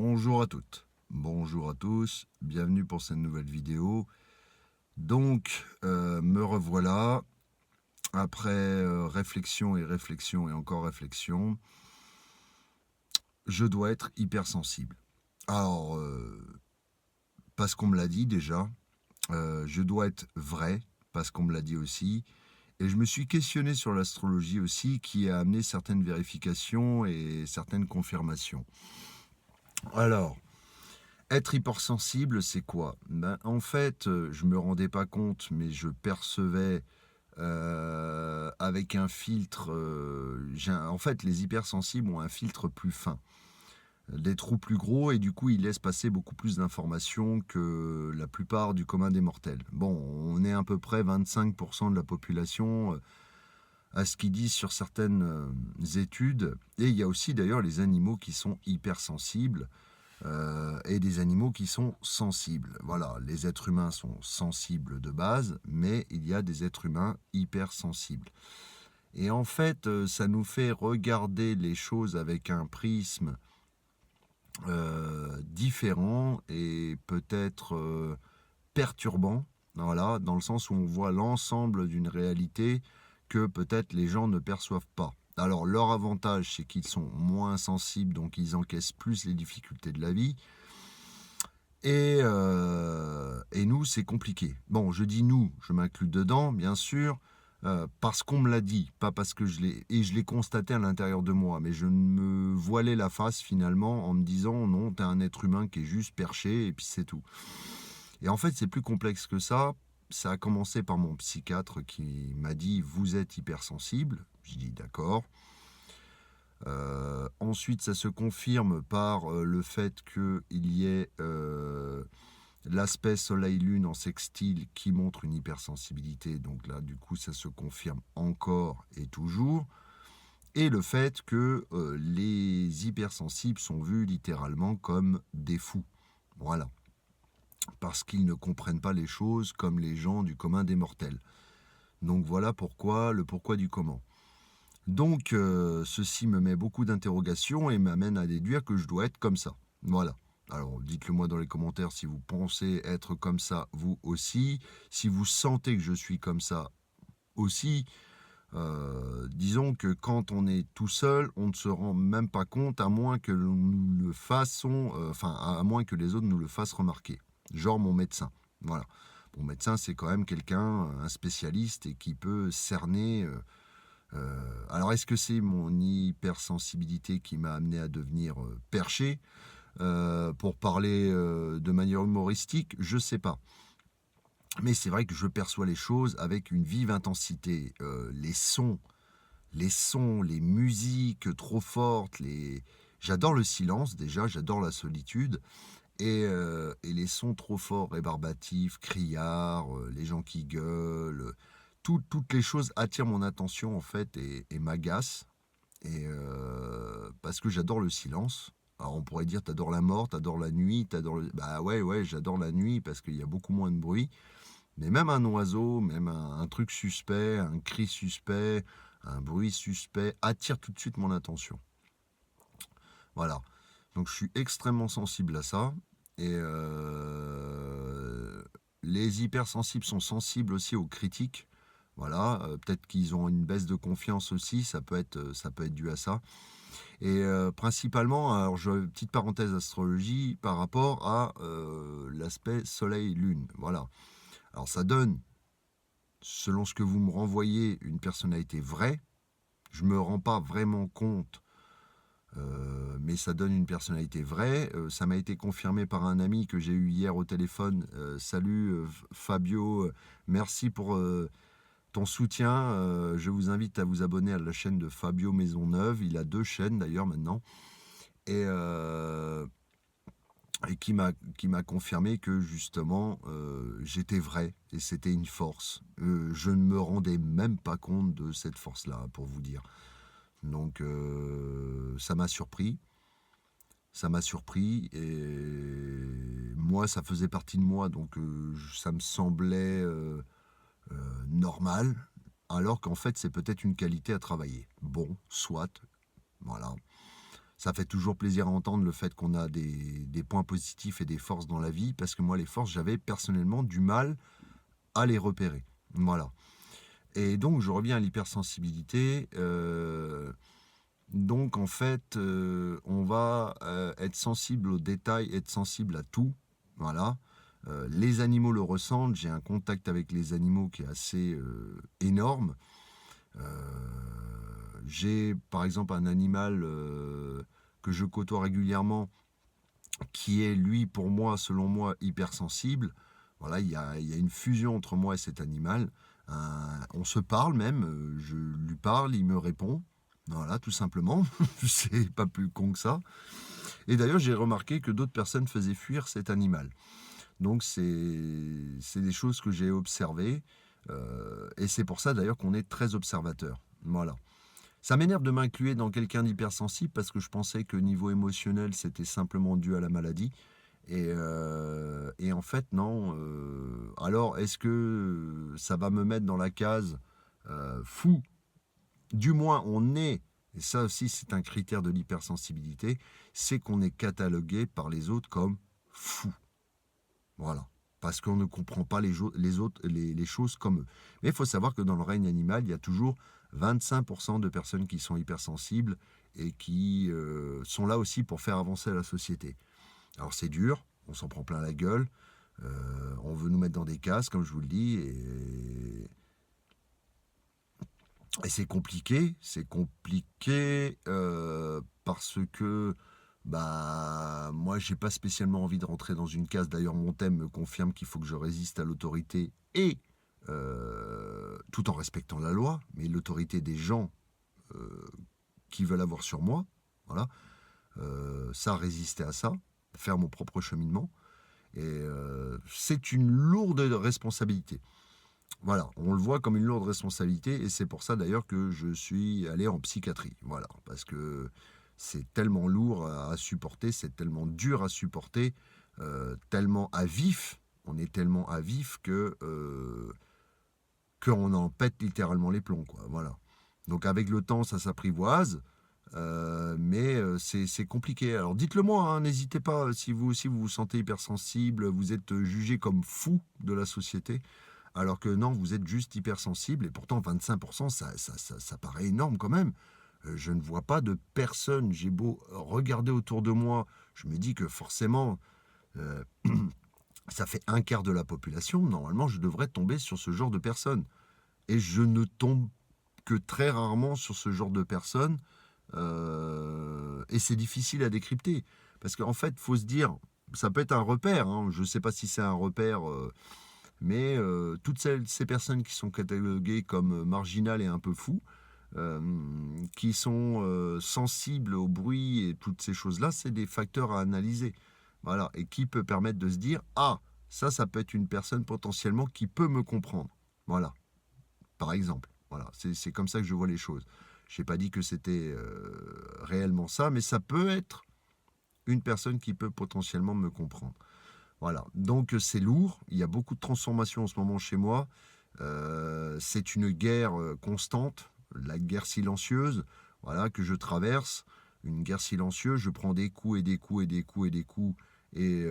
Bonjour à toutes, bonjour à tous, bienvenue pour cette nouvelle vidéo. Donc, me revoilà, après réflexion et réflexion et encore réflexion, je dois être hypersensible. Alors, parce qu'on me l'a dit déjà, je dois être vrai, parce qu'on me l'a dit aussi, et je me suis questionné sur l'astrologie aussi, qui a amené certaines vérifications et certaines confirmations. Alors, être hypersensible, c'est quoi? En fait, je me rendais pas compte, mais je percevais avec un filtre. En fait, les hypersensibles ont un filtre plus fin, des trous plus gros, et du coup, ils laissent passer beaucoup plus d'informations que la plupart du commun des mortels. Bon, on est à peu près 25% de la population, à ce qu'ils disent sur certaines études. Et il y a aussi d'ailleurs les animaux qui sont hypersensibles. Et des animaux qui sont sensibles. Voilà, les êtres humains sont sensibles de base, mais il y a des êtres humains hypersensibles. Et en fait, ça nous fait regarder les choses avec un prisme différent et peut-être perturbant, voilà, dans le sens où on voit l'ensemble d'une réalité que peut-être les gens ne perçoivent pas. Alors leur avantage, c'est qu'ils sont moins sensibles, donc ils encaissent plus les difficultés de la vie. Et nous, c'est compliqué. Bon, je dis nous, je m'inclus dedans, bien sûr, parce qu'on me l'a dit, pas parce que je l'ai constaté à l'intérieur de moi, mais je me voilais la face finalement en me disant non, t'es un être humain qui est juste perché et puis c'est tout. Et en fait, c'est plus complexe que ça. Ça a commencé par mon psychiatre qui m'a dit vous êtes hypersensible. Je dis d'accord. Ensuite, ça se confirme par le fait qu'il y ait l'aspect Soleil-Lune en sextile qui montre une hypersensibilité. Donc là, du coup, ça se confirme encore et toujours. Et le fait que les hypersensibles sont vus littéralement comme des fous. Voilà. Parce qu'ils ne comprennent pas les choses comme les gens du commun des mortels. Donc voilà pourquoi, le pourquoi du comment. Donc, ceci me met beaucoup d'interrogations et m'amène à déduire que je dois être comme ça. Voilà. Alors, dites-le moi dans les commentaires si vous pensez être comme ça, vous aussi. Si vous sentez que je suis comme ça aussi. Disons que quand on est tout seul, on ne se rend même pas compte, à moins que nous le fassions, à moins que les autres nous le fassent remarquer. Genre mon médecin. Voilà. Mon médecin, c'est quand même quelqu'un, un spécialiste, et qui peut cerner. Alors, est-ce que c'est mon hypersensibilité qui m'a amené à devenir perché, pour parler de manière humoristique? Je sais pas. Mais c'est vrai que je perçois les choses avec une vive intensité. Les musiques trop fortes, j'adore le silence déjà, j'adore la solitude. Et les sons trop forts, rébarbatifs, criards, les gens qui gueulent, toutes les choses attirent mon attention en fait et m'agacent. Parce que j'adore le silence. Alors on pourrait dire t'adores la mort, t'adores la nuit, t'adores le... Bah ouais, j'adore la nuit parce qu'il y a beaucoup moins de bruit. Mais même un oiseau, même un truc suspect, un cri suspect, un bruit suspect attire tout de suite mon attention. Voilà. Donc je suis extrêmement sensible à ça. Et les hypersensibles sont sensibles aussi aux critiques. Voilà, peut-être qu'ils ont une baisse de confiance aussi, ça peut être dû à ça. Et principalement, alors petite parenthèse astrologie par rapport à l'aspect Soleil-Lune. Voilà. Alors ça donne, selon ce que vous me renvoyez, une personnalité vraie. Je me rends pas vraiment compte, mais ça donne une personnalité vraie. Ça m'a été confirmé par un ami que j'ai eu hier au téléphone. Salut Fabio, merci pour ton soutien. Je vous invite à vous abonner à la chaîne de Fabio Maisonneuve. Il a 2 chaînes d'ailleurs maintenant. Et, euh, et qui m'a confirmé que justement j'étais vrai et c'était une force. Je ne me rendais même pas compte de cette force-là, pour vous dire. Donc ça m'a surpris. Ça m'a surpris et moi ça faisait partie de moi, donc ça me semblait normal, alors qu'en fait c'est peut-être une qualité à travailler. Bon, soit, voilà. Ça fait toujours plaisir à entendre le fait qu'on a des points positifs et des forces dans la vie, parce que moi, les forces, j'avais personnellement du mal à les repérer. Voilà. Et donc, je reviens à l'hypersensibilité. Donc, en fait, on va être sensible aux détails, être sensible à tout. Voilà. Les animaux le ressentent. J'ai un contact avec les animaux qui est assez énorme. J'ai, par exemple, un animal que je côtoie régulièrement qui est, lui, pour moi, selon moi, hypersensible. Voilà, il y a une fusion entre moi et cet animal. On se parle même, je lui parle, il me répond. Voilà, tout simplement. C'est pas plus con que ça. Et d'ailleurs, j'ai remarqué que d'autres personnes faisaient fuir cet animal. Donc, c'est des choses que j'ai observées. Et c'est pour ça, d'ailleurs, qu'on est très observateur. Voilà. Ça m'énerve de m'inclure dans quelqu'un d'hypersensible parce que je pensais que niveau émotionnel, c'était simplement dû à la maladie. Et en fait, non. Alors, est-ce que ça va me mettre dans la case fou? Du moins, on est, et ça aussi c'est un critère de l'hypersensibilité, c'est qu'on est catalogué par les autres comme fou. Voilà. Parce qu'on ne comprend pas les autres, les choses comme eux. Mais il faut savoir que dans le règne animal, il y a toujours 25% de personnes qui sont hypersensibles et qui sont là aussi pour faire avancer la société. Alors c'est dur, on s'en prend plein la gueule, on veut nous mettre dans des cases, comme je vous le dis, et c'est compliqué parce que bah moi j'ai pas spécialement envie de rentrer dans une case. D'ailleurs mon thème me confirme qu'il faut que je résiste à l'autorité et tout en respectant la loi, mais l'autorité des gens qui veulent avoir sur moi, voilà, ça résister à ça, faire mon propre cheminement. Et c'est une lourde responsabilité. Voilà, on le voit comme une lourde responsabilité et c'est pour ça d'ailleurs que je suis allé en psychiatrie. Voilà, parce que c'est tellement lourd à supporter, c'est tellement dur à supporter, tellement à vif. On est tellement à vif que qu'on en pète littéralement les plombs, quoi. Voilà. Donc avec le temps, ça s'apprivoise. Mais c'est compliqué. Alors dites-le moi, hein, n'hésitez pas, si vous aussi vous vous sentez hypersensible, vous êtes jugé comme fou de la société, alors que non, vous êtes juste hypersensible, et pourtant 25%, ça paraît énorme quand même. Je ne vois pas de personne, j'ai beau regarder autour de moi, je me dis que forcément, euh, ça fait un quart de la population, normalement je devrais tomber sur ce genre de personnes. Et je ne tombe que très rarement sur ce genre de personnes. Et c'est difficile à décrypter. Parce qu'en fait, il faut se dire, ça peut être un repère, hein, je ne sais pas si c'est un repère, mais toutes ces personnes qui sont cataloguées comme marginales et un peu fous, euh, qui sont sensibles au bruit et toutes ces choses-là, c'est des facteurs à analyser. Voilà. Et qui peut permettre de se dire, ah, ça peut être une personne potentiellement qui peut me comprendre. Voilà. Par exemple. Voilà. C'est comme ça que je vois les choses. Je n'ai pas dit que c'était réellement ça, mais ça peut être une personne qui peut potentiellement me comprendre. Voilà. Donc c'est lourd. Il y a beaucoup de transformations en ce moment chez moi. C'est une guerre constante, la guerre silencieuse, voilà, que je traverse. Une guerre silencieuse. Je prends des coups et des coups et des coups et des coups. Et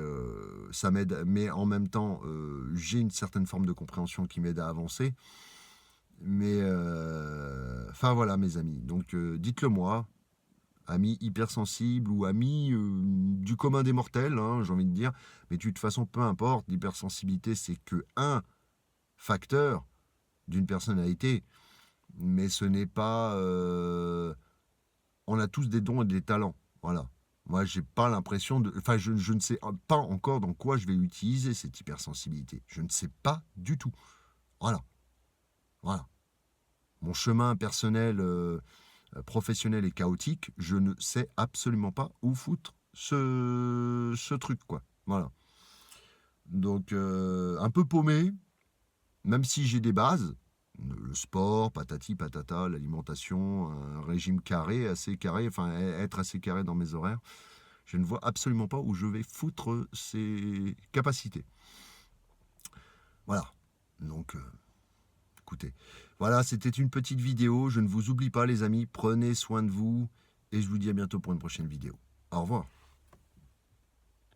ça m'aide, mais en même temps, j'ai une certaine forme de compréhension qui m'aide à avancer. Mais enfin voilà mes amis, donc dites-le moi, amis hypersensibles ou amis du commun des mortels, hein, j'ai envie de dire, mais de toute façon peu importe, l'hypersensibilité c'est que un facteur d'une personnalité, mais ce n'est pas... on a tous des dons et des talents, voilà. Moi j'ai pas l'impression de... Enfin je ne sais pas encore dans quoi je vais utiliser cette hypersensibilité, je ne sais pas du tout, voilà, voilà. Mon chemin personnel, professionnel est chaotique, je ne sais absolument pas où foutre ce truc, quoi. Voilà. Donc, un peu paumé, même si j'ai des bases, le sport, patati patata, l'alimentation, un régime carré, assez carré, enfin être assez carré dans mes horaires, je ne vois absolument pas où je vais foutre ces capacités. Voilà. Donc, écoutez, voilà, c'était une petite vidéo. Je ne vous oublie pas, les amis. Prenez soin de vous et je vous dis à bientôt pour une prochaine vidéo. Au revoir.